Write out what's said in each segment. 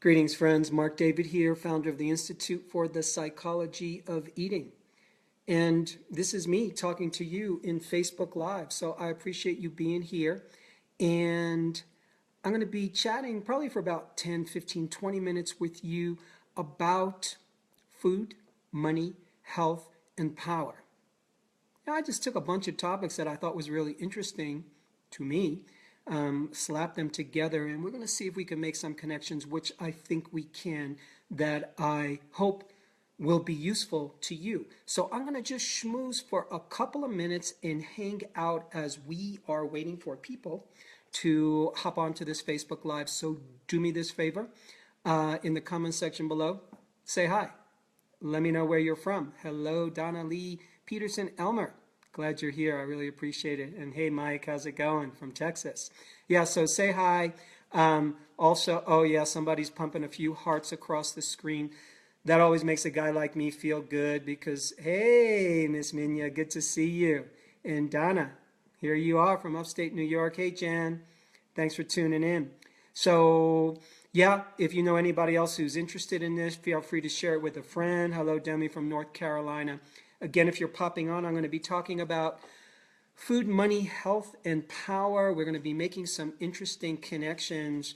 Greetings, friends. Marc David here, founder of the Institute for the Psychology of Eating. And this is me talking to you in Facebook Live. So I appreciate you being here. And I'm going to be chatting probably for about 10, 15, 20 minutes with you about food, money, health, and power. Now, I just took a bunch of topics that I thought was really interesting to me, slap them together, and we're going to see if we can make some connections, which I think we can, that I hope will be useful to you. So I'm going to just schmooze for a couple of minutes and hang out as we are waiting for people to hop onto this Facebook Live. So do me this favor, in the comment section below, say hi. Let me know where you're from. Hello, Donna Lee Peterson Elmer. Glad you're here. I really appreciate it. And hey, Mike, how's it going from Texas? Yeah, so say hi. Also, oh yeah, somebody's pumping a few hearts across the screen. That always makes a guy like me feel good because, hey, Miss Minya, good to see you. And Donna, here you are from upstate New York. Hey, Jan, thanks for tuning in. So, yeah, if you know anybody else who's interested in this, feel free to share it with a friend. Hello, Demi from North Carolina. Again, if you're popping on, I'm going to be talking about food, money, health, and power. We're going to be making some interesting connections.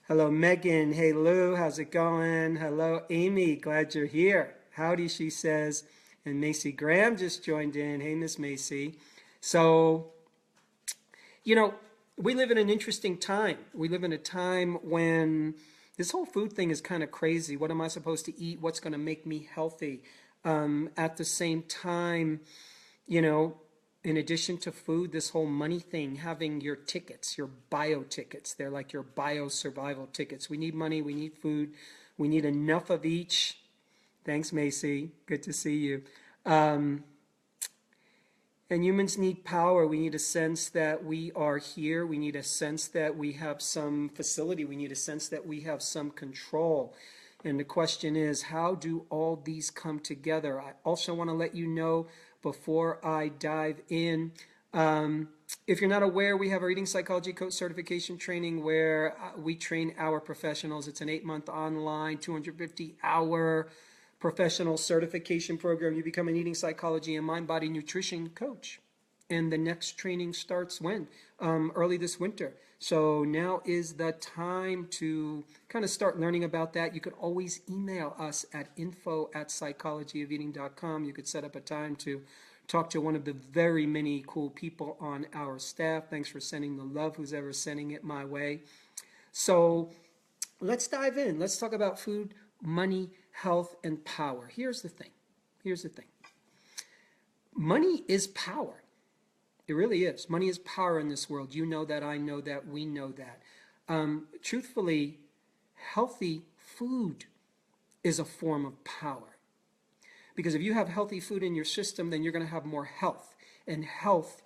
Hello, Megan. Hey, Lou. How's it going? Hello, Amy. Glad you're here. Howdy, she says. And Macy Graham just joined in. Hey, Miss Macy. So, you know, we live in an interesting time. We live in a time when this whole food thing is kind of crazy. What am I supposed to eat? What's going to make me healthy? At the same time, you know, in addition to food, this whole money thing, having your tickets, your bio tickets, they're like your bio survival tickets. We need money, we need food, we need enough of each. Thanks, Macy. Good to see you. And humans need power. We need a sense that we are here. We need a sense that we have some facility. We need a sense that we have some control. And the question is, how do all these come together? I also want to let you know before I dive in, if you're not aware, we have our Eating Psychology Coach Certification Training where we train our professionals. It's an 8-month online, 250-hour professional certification program. You become an eating psychology and mind-body nutrition coach. And the next training starts when? Early this winter. So now is the time to kind of start learning about that. You could always email us at info@psychologyofeating.com. You could set up a time to talk to one of the very many cool people on our staff. Thanks for sending the love, who's ever sending it my way. So let's dive in. Let's talk about food, money, health, and power. Here's the thing. Here's the thing. Money is power. It really is. Money is power in this world. You know that, I know that, we know that. Truthfully, healthy food is a form of power. Because if you have healthy food in your system, then you're going to have more health. And health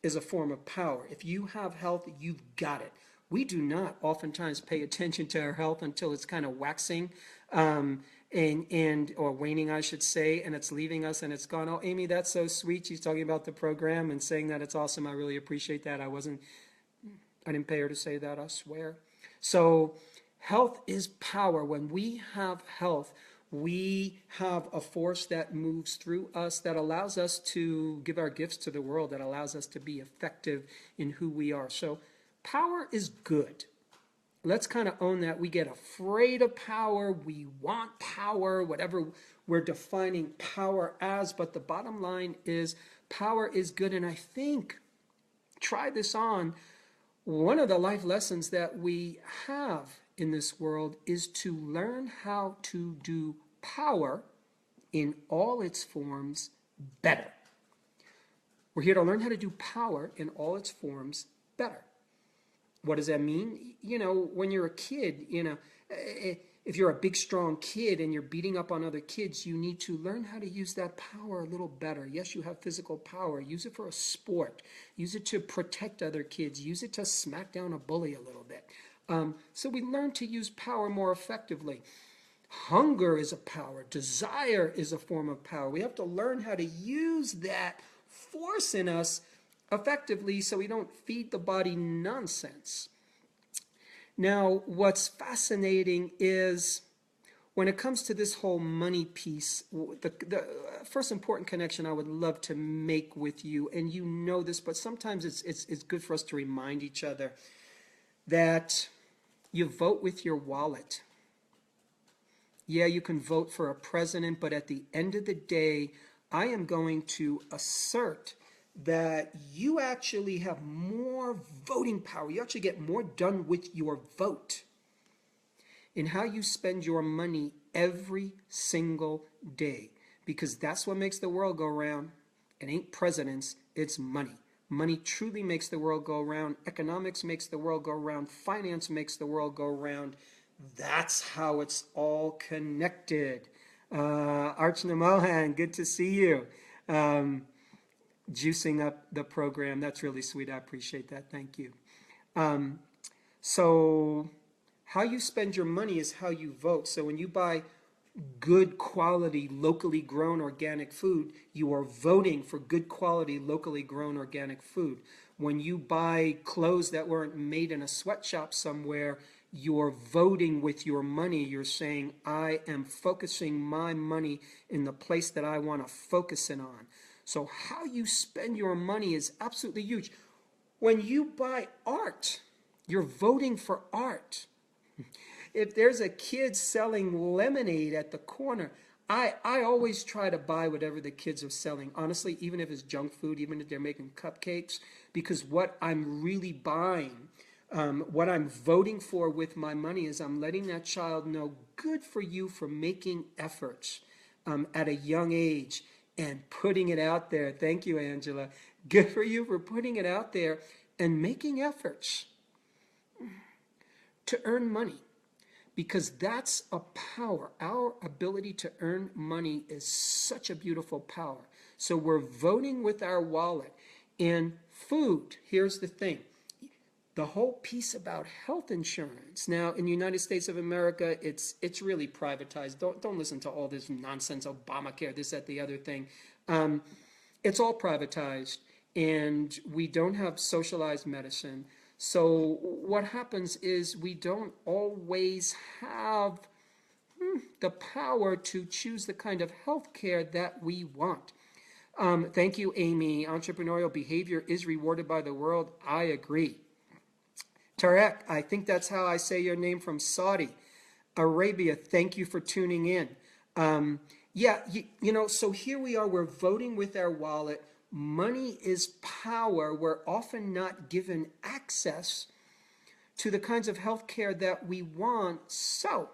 is a form of power. If you have health, you've got it. We do not oftentimes pay attention to our health until it's kind of waxing or waning, I should say, and it's leaving us and it's gone. Oh, Amy, that's so sweet. She's talking about the program and saying that it's awesome. I really appreciate that. I didn't pay her to say that, I swear. So health is power. When we have health, we have a force that moves through us that allows us to give our gifts to the world, that allows us to be effective in who we are. So power is good. Let's kind of own that. We get afraid of power. We want power, whatever we're defining power as. But the bottom line is power is good. And I think, try this on, one of the life lessons that we have in this world is to learn how to do power in all its forms better. We're here to learn how to do power in all its forms better. What does that mean? You know, when you're a kid, you know, if you're a big, strong kid and you're beating up on other kids, you need to learn how to use that power a little better. Yes, you have physical power. Use it for a sport. Use it to protect other kids. Use it to smack down a bully a little bit. So we learn to use power more effectively. Hunger is a power. Desire is a form of power. We have to learn how to use that force in us effectively so we don't feed the body nonsense. Now, what's fascinating is when it comes to this whole money piece, the first important connection I would love to make with you, and you know this, but sometimes it's good for us to remind each other that you vote with your wallet. Yeah, you can vote for a president, but at the end of the day, I am going to assert that you actually have more voting power. You actually get more done with your vote in how you spend your money every single day, because that's what makes the world go round. It ain't presidents, it's money. Money truly makes the world go round. Economics makes the world go round. Finance makes the world go round. That's how it's all connected. Archana Mohan, good to see you. Juicing up the program. That's really sweet. I appreciate that. Thank you. So how you spend your money is how you vote. So when you buy good quality, locally grown organic food, you are voting for good quality, locally grown organic food. When you buy clothes that weren't made in a sweatshop somewhere, you're voting with your money. You're saying, I am focusing my money in the place that I want to focus it on. So how you spend your money is absolutely huge. When you buy art, you're voting for art. If there's a kid selling lemonade at the corner, I always try to buy whatever the kids are selling. Honestly, even if it's junk food, even if they're making cupcakes, because what I'm really buying, what I'm voting for with my money is I'm letting that child know, good for you for making efforts at a young age and putting it out there. Thank you, Angela. Good for you for putting it out there and making efforts to earn money. Because that's a power. Our ability to earn money is such a beautiful power. So we're voting with our wallet. And food, here's the thing. The whole piece about health insurance. Now, in the United States of America, it's really privatized. Don't listen to all this nonsense, Obamacare, this, that, the other thing. It's all privatized, and we don't have socialized medicine. So what happens is we don't always have the power to choose the kind of health care that we want. Thank you, Amy. Entrepreneurial behavior is rewarded by the world. I agree. Tarek, I think that's how I say your name, from Saudi Arabia. Thank you for tuning in. Yeah, you know, so here we are. We're voting with our wallet. Money is power. We're often not given access to the kinds of health care that we want. So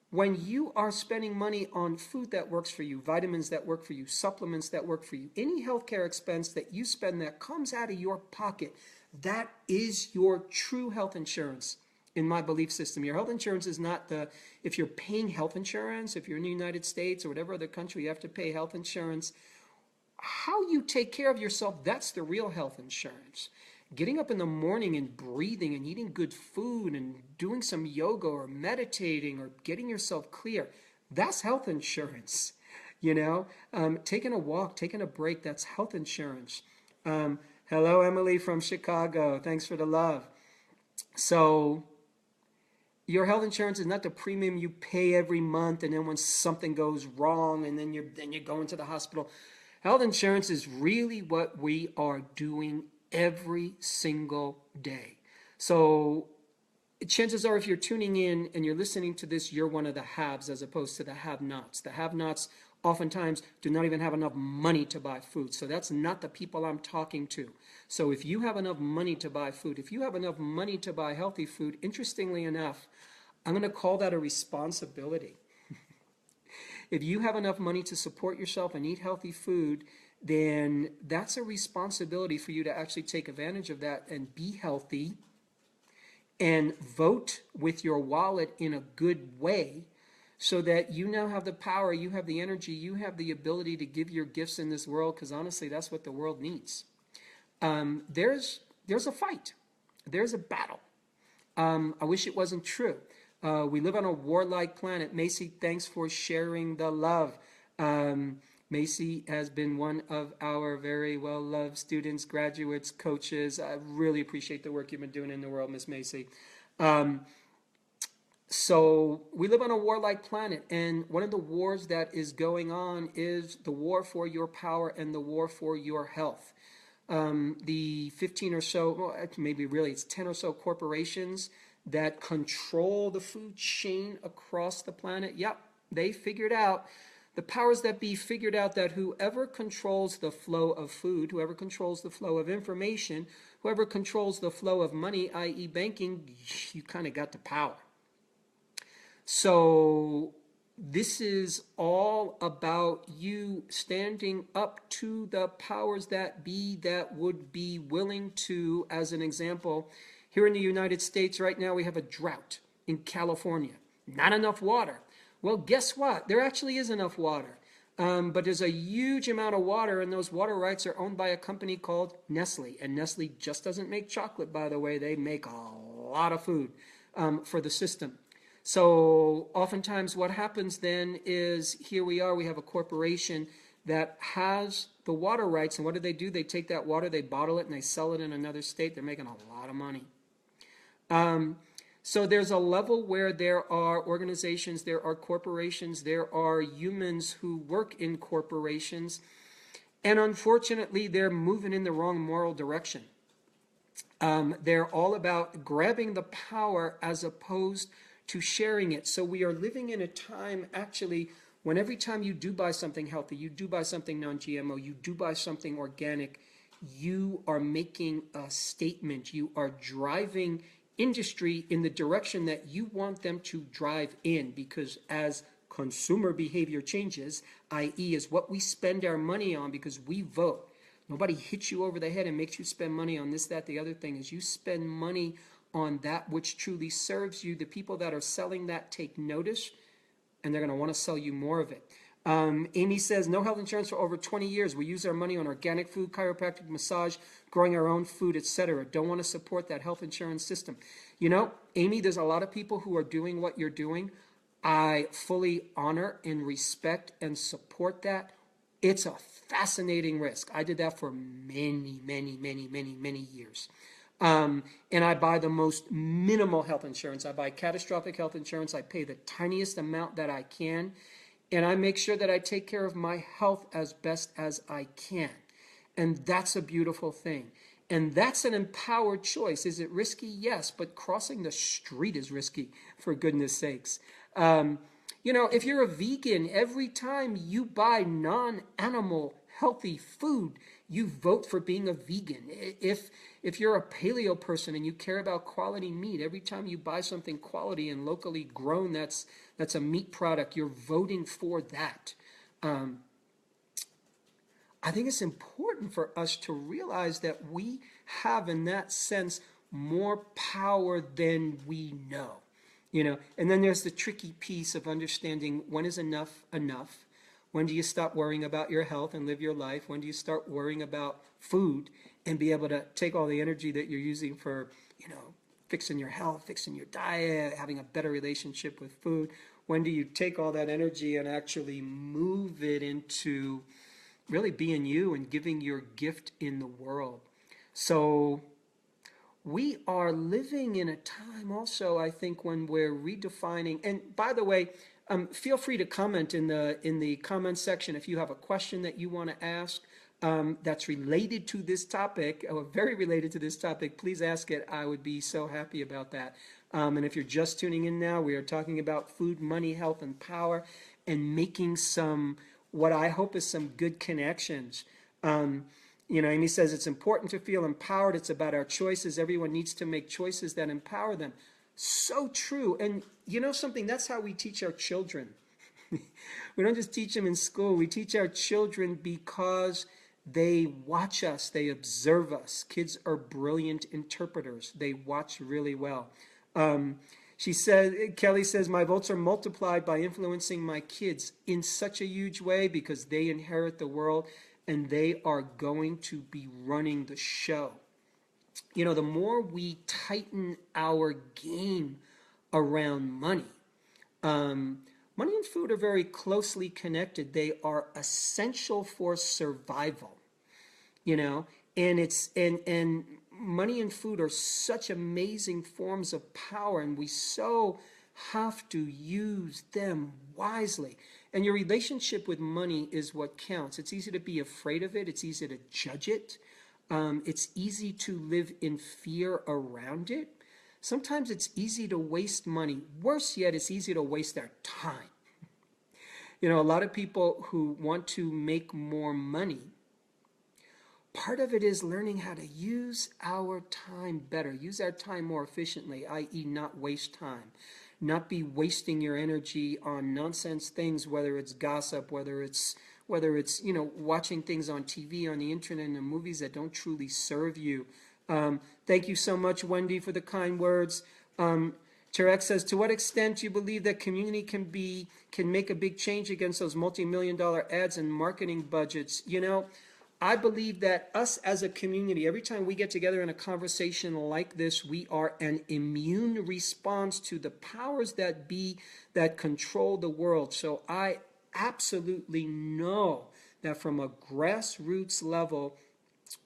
when you are spending money on food that works for you, vitamins that work for you, supplements that work for you, any healthcare expense that you spend that comes out of your pocket, that is your true health insurance. In my belief system, your health insurance is not if you're paying health insurance, if you're in the United States or whatever other country you have to pay health insurance, how you take care of yourself, that's the real health insurance. Getting up in the morning and breathing and eating good food and doing some yoga or meditating or getting yourself clear, that's health insurance. You know, taking a walk, taking a break, that's health insurance. Hello, Emily from Chicago. Thanks for the love. So your health insurance is not the premium you pay every month, and then when something goes wrong, and then you're going to the hospital. Health insurance is really what we are doing every single day. So chances are, if you're tuning in and you're listening to this, you're one of the haves as opposed to the have-nots. The have-nots oftentimes do not even have enough money to buy food. So that's not the people I'm talking to. So if you have enough money to buy food, if you have enough money to buy healthy food, interestingly enough, I'm going to call that a responsibility. If you have enough money to support yourself and eat healthy food, then that's a responsibility for you to actually take advantage of that and be healthy and vote with your wallet in a good way, so that you now have the power, you have the energy, you have the ability to give your gifts in this world, because honestly, that's what the world needs. There's a fight. There's a battle. I wish it wasn't true. We live on a warlike planet. Macy, thanks for sharing the love. Macy has been one of our very well-loved students, graduates, coaches. I really appreciate the work you've been doing in the world, Miss Macy. So we live on a warlike planet, and one of the wars that is going on is the war for your power and the war for your health. The 15 or so, well, maybe really it's 10 or so corporations that control the food chain across the planet. Yep, they figured out, the powers that be figured out that whoever controls the flow of food, whoever controls the flow of information, whoever controls the flow of money, i.e. banking, you kind of got the power. So this is all about you standing up to the powers that be that would be willing to, as an example, here in the United States right now we have a drought in California. Not enough water. Well, guess what? There actually is enough water. But there's a huge amount of water, and those water rights are owned by a company called Nestle. And Nestle just doesn't make chocolate, by the way. They make a lot of food for the system. So oftentimes what happens then is here we are, we have a corporation that has the water rights, and what do? They take that water, they bottle it, and they sell it in another state. They're making a lot of money. So there's a level where there are organizations, there are corporations, there are humans who work in corporations, and unfortunately they're moving in the wrong moral direction. They're all about grabbing the power as opposed to sharing it. So we are living in a time, actually, when every time you do buy something healthy, you do buy something non-GMO, you do buy something organic, you are making a statement. You are driving industry in the direction that you want them to drive in, because as consumer behavior changes, i.e. is what we spend our money on because we vote. Nobody hits you over the head and makes you spend money on this, that, the other thing. Is you spend money on that which truly serves you. The people that are selling that take notice, and they're going to want to sell you more of it. Amy says, no health insurance for over 20 years. We use our money on organic food, chiropractic massage, growing our own food, etc. Don't want to support that health insurance system. You know, Amy, there's a lot of people who are doing what you're doing. I fully honor and respect and support that. It's a fascinating risk. I did that for many, many, many, many, many years. And I buy the most minimal health insurance. I buy catastrophic health insurance. I pay the tiniest amount that I can. And I make sure that I take care of my health as best as I can. And that's a beautiful thing. And that's an empowered choice. Is it risky? Yes, but crossing the street is risky, for goodness sakes. You know, if you're a vegan, every time you buy non-animal healthy food, you vote for being a vegan. If you're a paleo person and you care about quality meat, every time you buy something quality and locally grown that's a meat product, you're voting for that. I think it's important for us to realize that we have, in that sense, more power than we know. You know, and then there's the tricky piece of understanding when is enough enough. When do you stop worrying about your health and live your life? When do you start worrying about food and be able to take all the energy that you're using for, you know, fixing your health, fixing your diet, having a better relationship with food? When do you take all that energy and actually move it into really being you and giving your gift in the world? So we are living in a time also, I think, when we're redefining. And by the way, feel free to comment in the comment section if you have a question that you want to ask that's related to this topic, or very related to this topic. Please ask it. I would be so happy about that. And if you're just tuning in now, we are talking about food, money, health, and power, and making some, what I hope is some good connections. You know, Amy says it's important to feel empowered. It's about our choices. Everyone needs to make choices that empower them. So true. And you know something? That's how we teach our children. We don't just teach them in school. We teach our children because they watch us. They observe us. Kids are brilliant interpreters. They watch really well. Kelly says, my votes are multiplied by influencing my kids in such a huge way because they inherit the world and they are going to be running the show. You know, the more we tighten our game around money, money and food are very closely connected. They are essential for survival, you know, and money and food are such amazing forms of power, and we so have to use them wisely. And your relationship with money is what counts. It's easy to be afraid of it. It's easy to judge it. It's easy to live in fear around it. Sometimes it's easy to waste money. Worse yet, it's easy to waste their time. You know, a lot of people who want to make more money, part of it is learning how to use our time better, use our time more efficiently, i.e. not waste time, not be wasting your energy on nonsense things, whether it's gossip, whether it's watching things on TV, on the internet, and the movies that don't truly serve you. Thank you so much, Wendy, for the kind words. Tarek says, to what extent do you believe that community can make a big change against those multi-million-dollar ads and marketing budgets? You know, I believe that us as a community, every time we get together in a conversation like this, we are an immune response to the powers that be that control the world. So I absolutely know that from a grassroots level,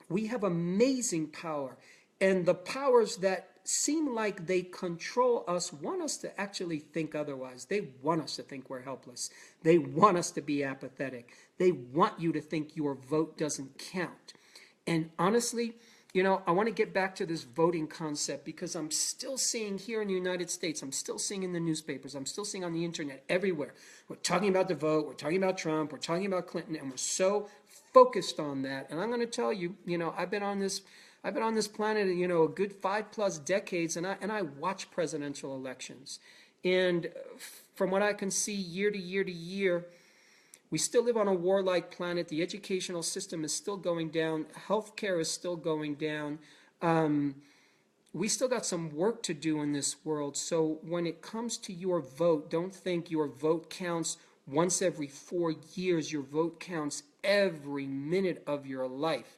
we have amazing power. And the powers that seem like they control us want us to actually think otherwise. They want us to think we're helpless. They want us to be apathetic. They want you to think your vote doesn't count. And honestly, you know, I want to get back to this voting concept, because I'm still seeing here in the United States, I'm still seeing in the newspapers, I'm still seeing on the internet, everywhere. We're talking about the vote, we're talking about Trump, we're talking about Clinton, and we're so focused on that. And I'm going to tell you, you know, I've been on this planet, you know, a good 5+ decades, and I watch presidential elections. And from what I can see year to year to year, we still live on a warlike planet. The educational system is still going down. Healthcare is still going down. We still got some work to do in this world. So when it comes to your vote, don't think your vote counts once every 4 years. Your vote counts every minute of your life.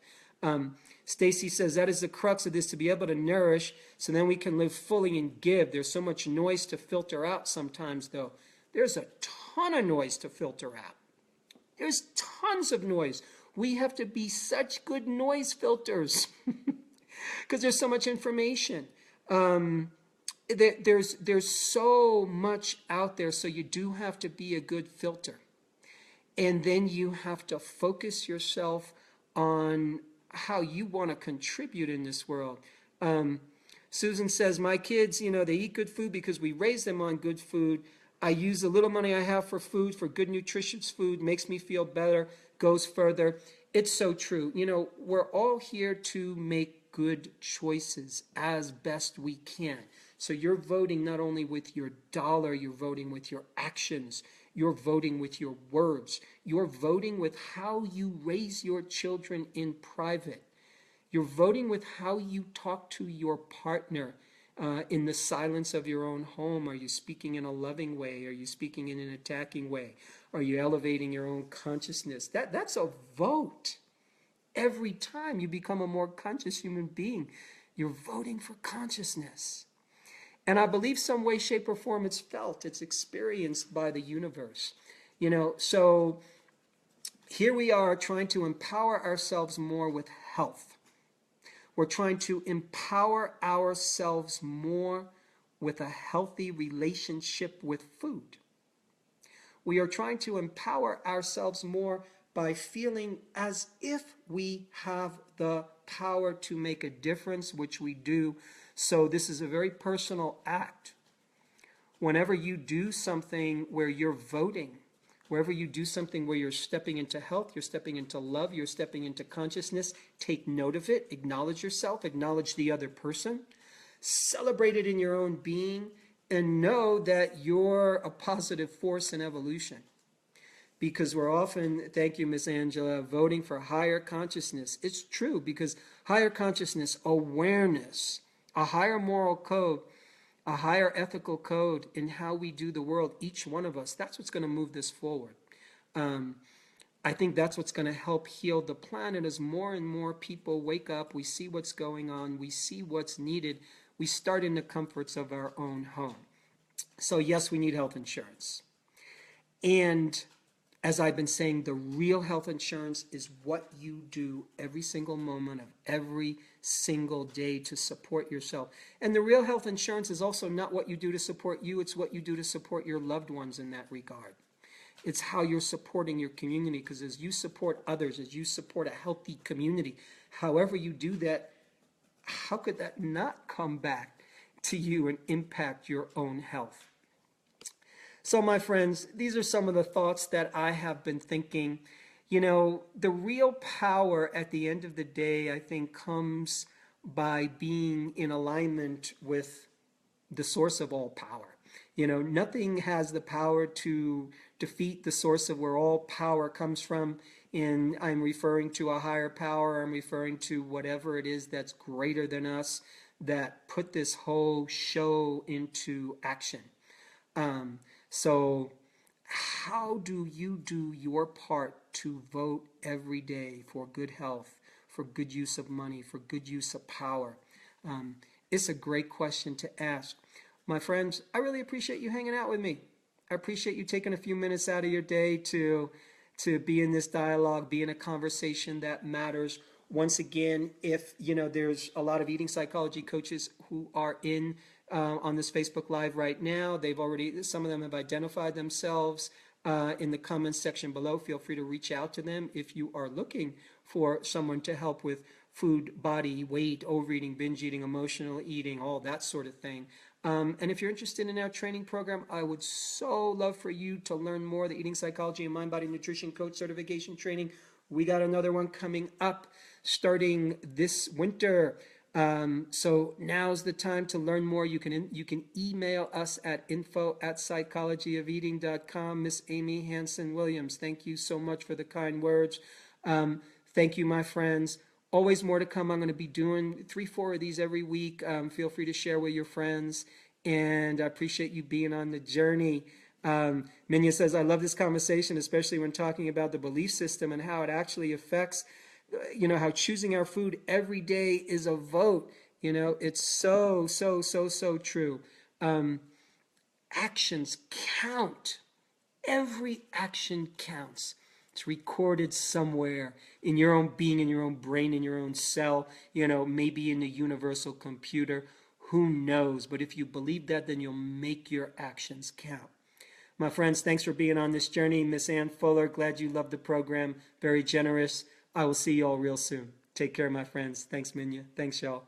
Stacy says that is the crux of this, to be able to nourish so then we can live fully and give. There's so much noise to filter out sometimes, though. There's a ton of noise to filter out. There's tons of noise. We have to be such good noise filters because there's so much information. There's so much out there, so you do have to be a good filter. And then you have to focus yourself on how you want to contribute in this world. Susan says, my kids, you know, they eat good food because we raise them on good food. I use the little money I have for food, for good, nutritious food, makes me feel better, goes further. It's so true. You know, we're all here to make good choices as best we can. So you're voting not only with your dollar, you're voting with your actions. You're voting with your words. You're voting with how you raise your children in private. You're voting with how you talk to your partner in the silence of your own home. Are you speaking in a loving way? Are you speaking in an attacking way? Are you elevating your own consciousness? That's a vote. Every time you become a more conscious human being, you're voting for consciousness. And I believe some way, shape, or form it's felt, it's experienced by the universe. You know, so here we are trying to empower ourselves more with health. We're trying to empower ourselves more with a healthy relationship with food. We are trying to empower ourselves more by feeling as if we have the power to make a difference, which we do. So this is a very personal act. Whenever you do something where you're voting, wherever you do something where you're stepping into health, you're stepping into love, you're stepping into consciousness, take note of it, acknowledge yourself, acknowledge the other person, celebrate it in your own being, and know that you're a positive force in evolution. Because we're often, thank you, Miss Angela, voting for higher consciousness. It's true, because higher consciousness, awareness, a higher moral code, a higher ethical code in how we do the world, each one of us, that's what's going to move this forward. I think that's what's going to help heal the planet as more and more people wake up, we see what's going on, we see what's needed, we start in the comforts of our own home. So yes, we need health insurance. And as I've been saying, the real health insurance is what you do every single moment of every single day to support yourself. And the real health insurance is also not what you do to support you, it's what you do to support your loved ones in that regard. It's how you're supporting your community, because as you support others, as you support a healthy community, however you do that, how could that not come back to you and impact your own health? So my friends, these are some of the thoughts that I have been thinking. You know, the real power at the end of the day, I think, comes by being in alignment with the source of all power. You know, nothing has the power to defeat the source of where all power comes from. And I'm referring to a higher power. I'm referring to whatever it is that's greater than us that put this whole show into action. So how do you do your part to vote every day for good health, for good use of money, for good use of power? It's a great question to ask. My friends, I really appreciate you hanging out with me. I appreciate you taking a few minutes out of your day to be in this dialogue, be in a conversation that matters. Once again, if there's a lot of eating psychology coaches who are in on this Facebook Live right now. Some of them have identified themselves in the comments section below. Feel free to reach out to them if you are looking for someone to help with food, body, weight, overeating, binge eating, emotional eating, all that sort of thing. And if you're interested in our training program, I would so love for you to learn more. The Eating Psychology and Mind Body Nutrition Coach Certification Training. We got another one coming up starting this winter. So now's the time to learn more. You can email us at info@psychologyofeating.com. Miss Amy Hanson Williams, thank you so much for the kind words. Thank you, my friends. Always more to come. I'm going to be doing 3-4 of these every week. Feel free to share with your friends. And I appreciate you being on the journey. Minya says, I love this conversation, especially when talking about the belief system and how it actually affects, how choosing our food every day is a vote. It's so true. Actions count. Every action counts. It's recorded somewhere in your own being, in your own brain, in your own cell, maybe in the universal computer. Who knows? But if you believe that, then you'll make your actions count. My friends, thanks for being on this journey. Miss Ann Fuller, glad you loved the program. Very generous. I will see you all real soon. Take care, my friends. Thanks, Minya. Thanks, y'all.